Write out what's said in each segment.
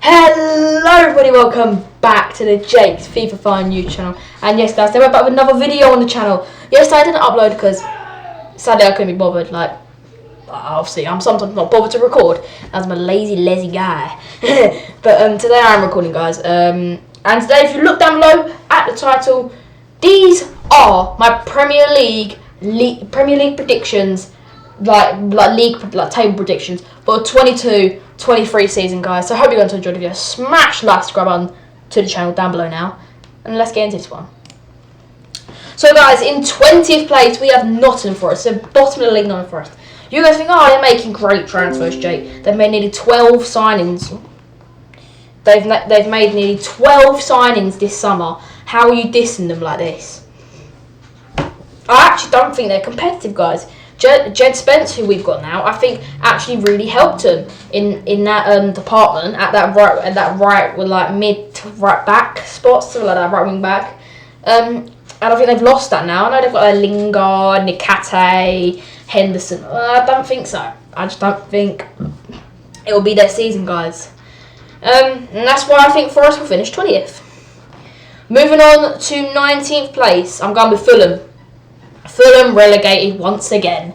Hello everybody, welcome back to the Jake's FIFA Fine YouTube channel. And yes guys, we're back with another video on the channel. Yes, I didn't upload because sadly I couldn't be bothered. Like, obviously I'm sometimes not bothered to record as I'm a lazy guy. But today I'm recording, guys. And today, if you look down below at the title, these are my Premier League predictions, like table predictions for 22-23 season, guys. So I hope you're going to enjoy the video. Smash like, subscribe button to the channel down below now, and let's get into this one. So guys, in 20th place we have Nottingham Forest, so bottom of the league, Nottingham Forest. You guys think, oh, they're making great transfers, Jake. They've made nearly 12 signings. They've made nearly 12 signings this summer. How are you dissing them like this? I actually don't think they're competitive, guys. Jed Spence, who we've got now, I think actually really helped them in that department at that right with like mid to right back spots, so like that right wing back. And I think they've lost that now. I know they've got like Lingard, Nikate, Henderson. I don't think so. I just don't think it will be their season, guys. And that's why I think Forest will finish 20th. Moving on to 19th place, I'm going with Fulham. Fulham relegated once again.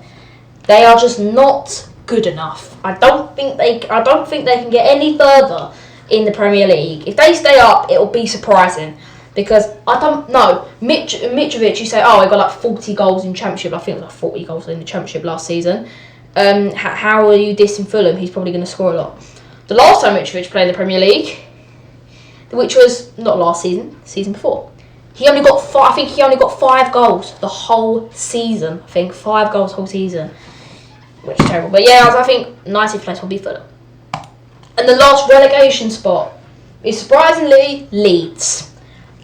They are just not good enough. I don't think they can get any further in the Premier League. If they stay up, it will be surprising, because I don't know. Mitrovic, you say, oh, he got like 40 goals in Championship. I think it was like 40 goals in the Championship last season. How are you dissing Fulham? He's probably going to score a lot. The last time Mitrovic played in the Premier League, which was not last season, season before, he only got I think he only got 5 goals the whole season. I think 5 goals the whole season, which is terrible. But yeah, I think 19th place will be Fulham. And the last relegation spot is surprisingly Leeds.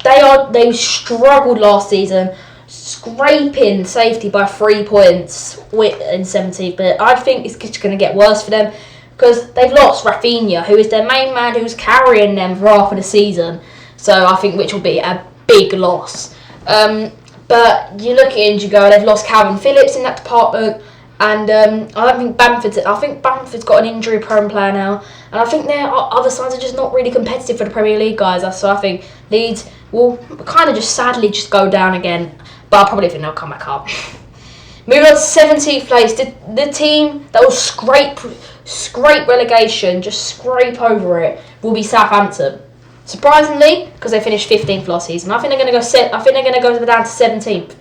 They struggled last season, scraping safety by 3 points in 17th. But I think it's just going to get worse for them, because they've lost Rafinha, who is their main man, who's carrying them for half of the season. So I think which will be a big loss. But you look at Indigo, they've lost Calvin Phillips in that department, and I think Bamford's got an injury-prone player now, and I think their other sides are just not really competitive for the Premier League, guys. So I think Leeds will kind of just sadly just go down again, but I probably think they'll come back up. Moving on to 17th place, the team that will scrape relegation, just scrape over it, will be Southampton. Surprisingly, because they finished 15th last season, I think they're going to go down to 17th.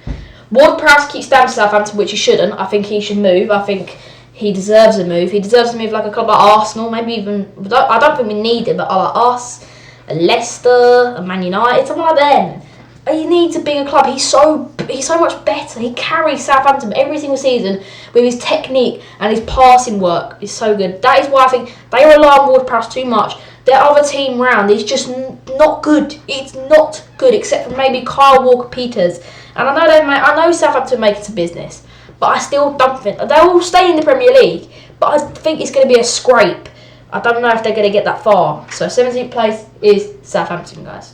Ward-Prowse keeps down to Southampton, which he shouldn't. I think he should move. I think he deserves a move. He deserves to move like a club like Arsenal, maybe even. I don't think we need it, but like us, a Leicester, a Man United, something like them. He needs a bigger club. He's so much better. He carries Southampton every single season with his technique and his passing work. It's so good. That is why I think they rely on Ward-Prowse too much. Their other team round is just not good. It's not good, except for maybe Kyle Walker-Peters. And I know Southampton make it a business, but I still don't think they will stay in the Premier League. But I think it's going to be a scrape. I don't know if they're going to get that far. So 17th place is Southampton, guys.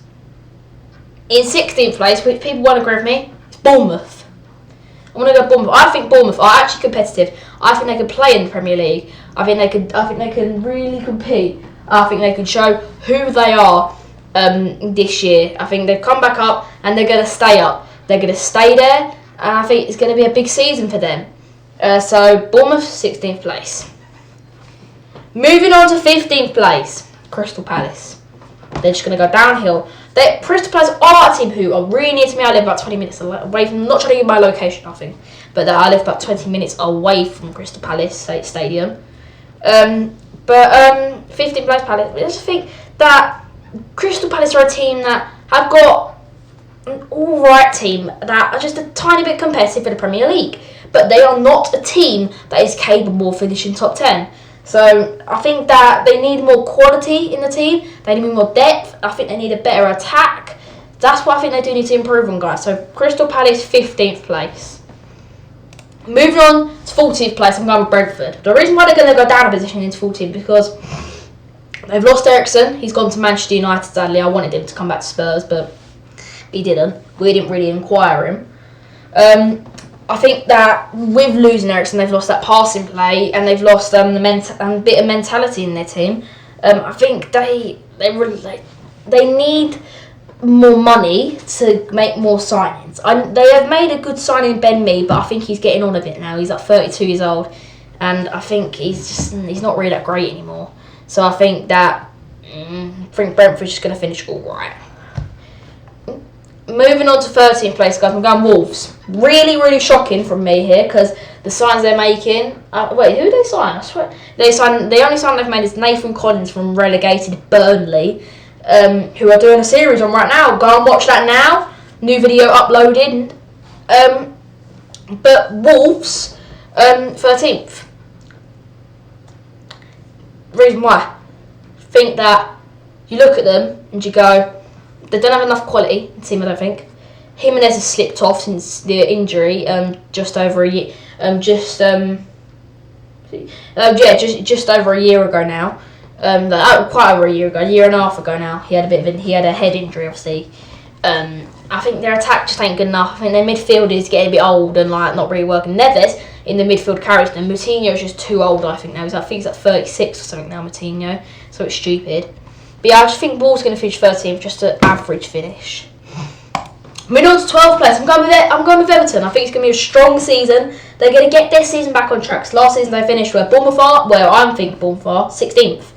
In 16th place, which people won't agree with me, it's Bournemouth. I'm going to go Bournemouth. I think Bournemouth are actually competitive. I think they can play in the Premier League. I think they can really compete. I think they can show who they are this year. I think they've come back up and they're going to stay up. They're going to stay there, and I think it's going to be a big season for them. So Bournemouth, 16th place. Moving on to 15th place, Crystal Palace. They're just going to go downhill. Crystal Palace are a team who are really near to me. I live about 20 minutes away from, not trying to give my location, nothing, but I live about 20 minutes away from Crystal Palace Stadium. But 15th place Palace, I just think that Crystal Palace are a team that have got an alright team that are just a tiny bit competitive for the Premier League, but they are not a team that is capable of finishing top 10. So I think that they need more quality in the team. They need more depth. I think they need a better attack. That's what I think they do need to improve on, guys. So Crystal Palace, 15th place. Moving on to 14th place, I'm going with Brentford. The reason why they're going to go down a position into 14th because they've lost Eriksen. He's gone to Manchester United, sadly. I wanted him to come back to Spurs, but he didn't. We didn't really inquire him. I think that with losing Eriksen, they've lost that passing play, and they've lost a bit of mentality in their team. I think they need more money to make more signings. They have made a good signing, Ben Mee, but I think he's getting on a bit now. He's like 32 years old, and I think he's not really that great anymore. So I think that Brentford's just going to finish all right. Moving on to 13th place, guys. I'm going Wolves. Really, really shocking from me here because the signs they're making. Wait, who did they sign? I swear the only sign they've made is Nathan Collins from relegated Burnley, who are doing a series on right now. Go and watch that now. New video uploaded. But Wolves, 13th. Reason why? Think that you look at them and you go, they don't have enough quality in the team, I don't think. Jimenez has slipped off since the injury, just over a year. Just over a year ago now. Quite over a year ago, a year and a half ago now. He had a head injury, obviously. I think their attack just ain't good enough. I think their midfield is getting a bit old and not really working. Neves in the midfield carries them. Moutinho is just too old, I think now. I think he's like 36 or something now, Moutinho. So it's stupid. But yeah, I just think Wolves going to finish 13th, just an average finish. Moving on to 12th place, I'm going with Everton. I think it's going to be a strong season. They're going to get their season back on track. Last season they finished where Bournemouth are. Well, I think Bournemouth are 16th.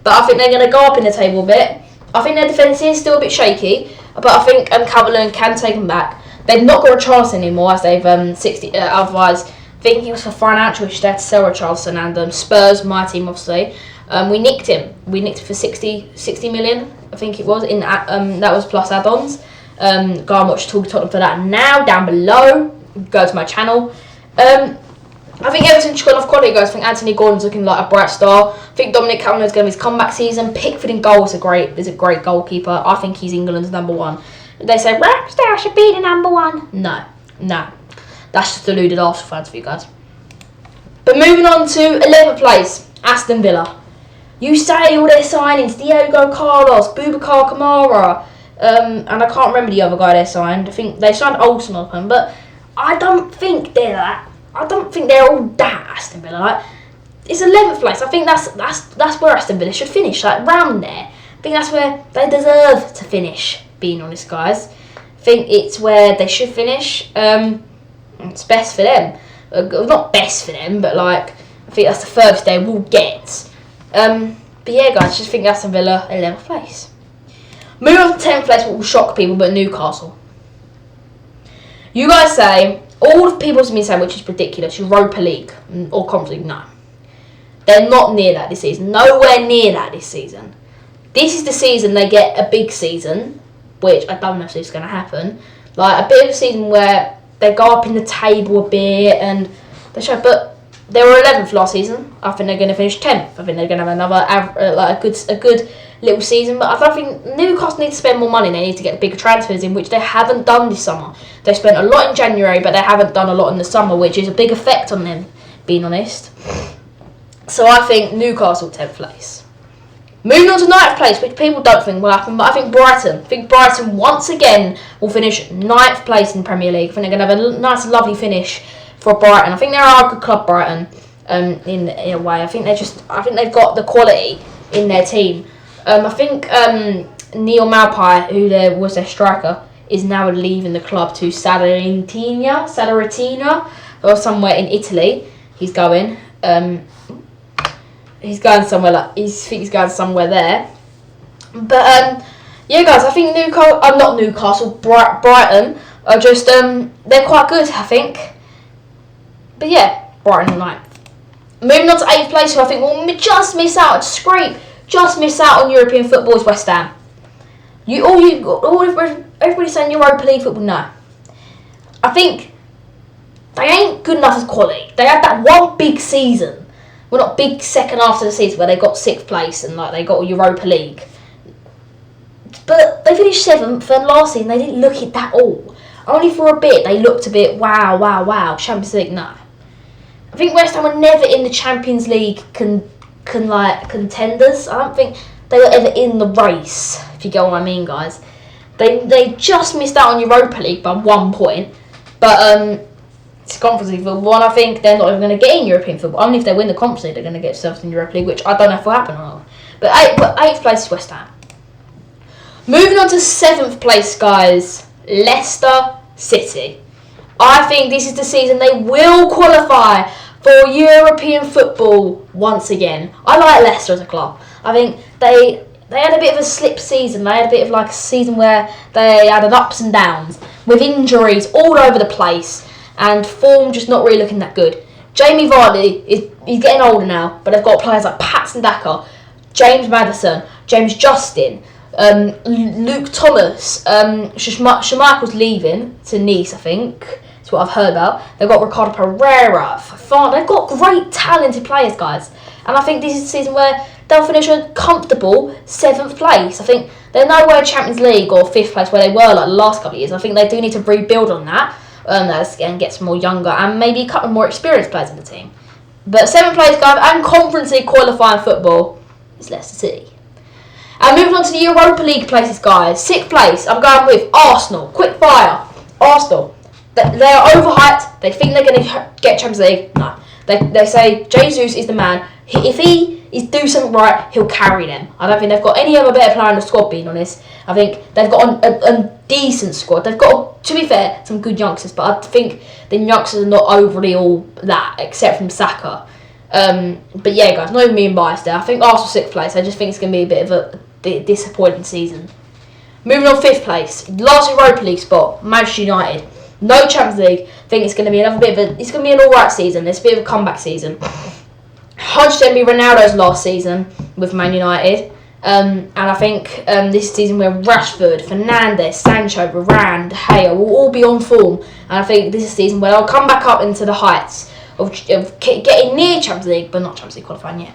But I think they're going to go up in the table a bit. I think their defence is still a bit shaky. But I think Calvert-Lewin can take them back. They've not got a chance anymore as they've otherwise, I think it was for financial issues. They had to sell Richarlison and Spurs, my team obviously. We nicked him. We nicked him for 60 million, I think it was. That was plus add-ons. Go and watch Talk Tottenham for that now, down below. Go to my channel. I think Everton's gone off quality, guys. I think Anthony Gordon's looking like a bright star. I think Dominic Calvert-Lewin's going to have his comeback season. Pickford in goal is a great goalkeeper. I think he's England's number one. They say Ramsdale should be the number one. No. That's just deluded Arsenal fans for you guys. But moving on to 11th place, Aston Villa. You say all their signings, Diego Carlos, Boubacar Kamara, and I can't remember the other guy they signed. I think they signed Olsen up him, but I don't think they're that. I don't think they're all that Aston Villa. Like, it's 11th place. I think that's where Aston Villa should finish, like round there. I think that's where they deserve to finish. Being honest, guys, I think it's where they should finish. It's best for them. Not best for them, but like I think that's the furthest they will get. But yeah, guys, just think Aston Villa 11th place. Moving on to 10th place, what will shock people, but Newcastle. You guys say, all the people have been saying, which is ridiculous, Europa League or Conference League, no. They're not near that this season. Nowhere near that this season. This is the season they get a big season, which I don't know if it's going to happen. Like a bit of a season where they go up in the table a bit and they show, but they were 11th last season. I think they're going to finish 10th. I think they're going to have another a good little season. But I don't think Newcastle need to spend more money. They need to get bigger transfers in, which they haven't done this summer. They spent a lot in January, but they haven't done a lot in the summer, which is a big effect on them, being honest. So I think Newcastle 10th place. Moving on to 9th place, which people don't think will happen, but I think Brighton. I think Brighton once again will finish 9th place in the Premier League. I think they're going to have a nice, lovely finish for Brighton. I think they are a good club, Brighton, in a way. I think they've got the quality in their team. I think Neil Maupay, who was their striker, is now leaving the club to Salernitana or somewhere in Italy. He's going. He's going somewhere he's going somewhere there. But yeah, guys, I think Brighton are just they're quite good, I think. But yeah, Brighton 9th. Moving on to 8th place, who I think will just miss out on European football is West Ham. Everybody's saying Europa League football. No, I think they ain't good enough as quality. They had that one big season. Well, not big second half of the season where they got 6th place and like they got Europa League. But they finished 7th, and last season they didn't look it that all. Only for a bit they looked a bit wow. Champions League, no. I think West Ham were never in the Champions League contenders. I don't think they were ever in the race, if you get what I mean, guys. They just missed out on Europa League by 1 point. But it's Conference League football, and I think they're not even going to get in European football. Only if they win the Conference League, they're going to get themselves in Europa League, which I don't know if will happen or not. But 8th place is West Ham. Moving on to 7th place, guys. Leicester City. I think this is the season they will qualify for European football once again. I like Leicester as a club. I think they had a bit of a slip season. They had a bit of like a season where they had an ups and downs with injuries all over the place and form just not really looking that good. Jamie Vardy he's getting older now, but they've got players like Patson Daka, James Maddison, James Justin, Luke Thomas, Schmeichel's leaving to Nice, I think. That's what I've heard about. They've got Ricardo Pereira, Fafana. They've got great, talented players, guys. And I think this is the season where they'll finish a comfortable 7th place. I think they're nowhere Champions League or 5th place where they were like the last couple of years. I think they do need to rebuild on that and get some more younger and maybe a couple more experienced players in the team. But 7th place, guys, and Conference League qualifying football is Leicester City. And moving on to the Europa League places, guys. 6th place, I'm going with Arsenal. Quick fire. Arsenal. They are overhyped. They think they're going to get Champions League. No. They say Jesus is the man. If he is do something right, he'll carry them. I don't think they've got any other better player in the squad, being honest. I think they've got a decent squad. They've got, to be fair, some good youngsters, but I think the youngsters are not overly all that, except from Saka. But yeah, guys, not even being biased there. I think Arsenal 6th place. I just think it's going to be a bit of a disappointing season. Moving on 5th place, last Europa League spot, Manchester United. No Champions League. I think it's going to be another bit of it's going to be an alright season. It's a bit of a comeback season. 100% be Ronaldo's last season with Man United. And I think this season where Rashford, Fernandes, Sancho, Varane, De Gea will all be on form. And I think this is a season where they'll come back up into the heights of getting near Champions League, but not Champions League qualifying yet.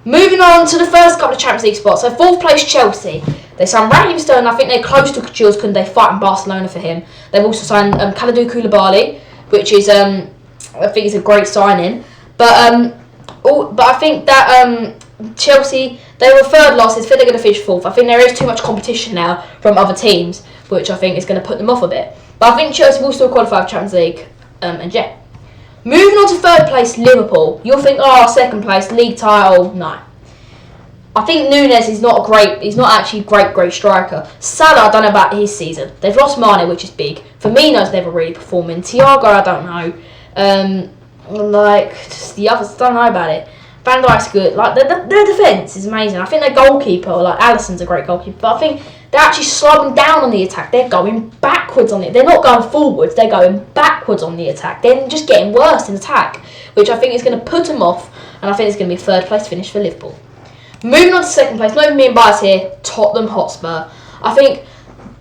Moving on to the first couple of Champions League spots. So 4th place Chelsea. They signed Raheem Sterling. I think they're close to Jules Koundé fighting Barcelona for him. They've also signed Kalidou Koulibaly, which is I think is a great signing. But I think that Chelsea, they were 3rd last. I think they're going to finish 4th. I think there is too much competition now from other teams, which I think is going to put them off a bit. But I think Chelsea will still qualify for Champions League. And yeah. Moving on to 3rd place, Liverpool. You'll think, 2nd place, league title. No. I think Núñez is not he's not actually a great striker. Salah, I don't know about his season. They've lost Mane, which is big. Firmino's never really performing. Thiago, I don't know. Just the others, I don't know about it. Van Dijk's good. Like, their defence is amazing. I think their goalkeeper, like Alisson's a great goalkeeper, but I think they're actually slowing down on the attack. They're going backwards on it. They're not going forwards. They're going backwards on the attack. They're just getting worse in attack, which I think is going to put them off. And I think it's going to be a 3rd place finish for Liverpool. Moving on to 2nd place, not even being biased here, Tottenham Hotspur. I think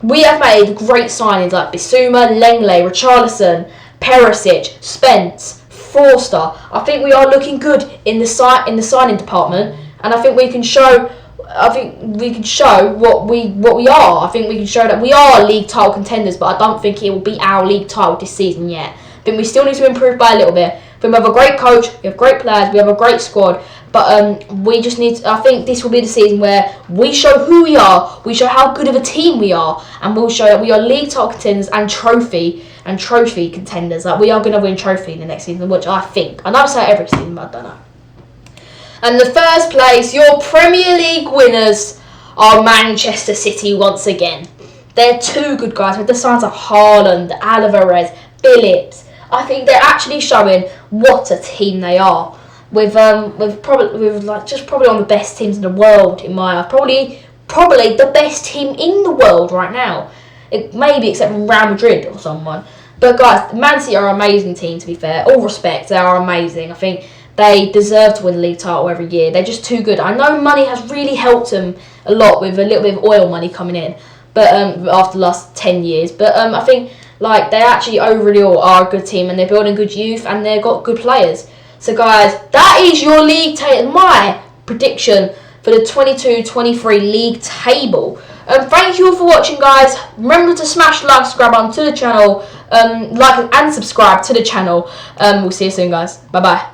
we have made great signings like Bissouma, Lenglet, Richarlison, Perisic, Spence, Forster. I think we are looking good in the signing department, and I think we can show. I think we can show what we are. I think we can show that we are league title contenders, but I don't think it will be our league title this season yet. I think we still need to improve by a little bit. We have a great coach, we have great players, we have a great squad, but we just need to, I think this will be the season where we show who we are, we show how good of a team we are, and we'll show that we are league title contenders and trophy contenders. Like, we are going to win trophy in the next season, which I think. I know say every season, but I don't know. And the 1st place, your Premier League winners are Manchester City once again. They're too good, guys, with the signs of Haaland, Alvarez, Phillips. I think they're actually showing what a team they are. With probably one of the best teams in the world in my eye. Probably the best team in the world right now. Maybe except for Real Madrid or someone. But guys, Man City are an amazing team, to be fair. All respect, they are amazing. I think they deserve to win the league title every year. They're just too good. I know money has really helped them a lot with a little bit of oil money coming in, but after the last 10 years. But I think like they actually overall are a good team, and they're building good youth, and they've got good players. So guys, that is your league table. My prediction for the 22-23 league table. Thank you all for watching, guys. Remember to smash the like, subscribe button to the channel, like and subscribe to the channel. We'll see you soon, guys. Bye bye.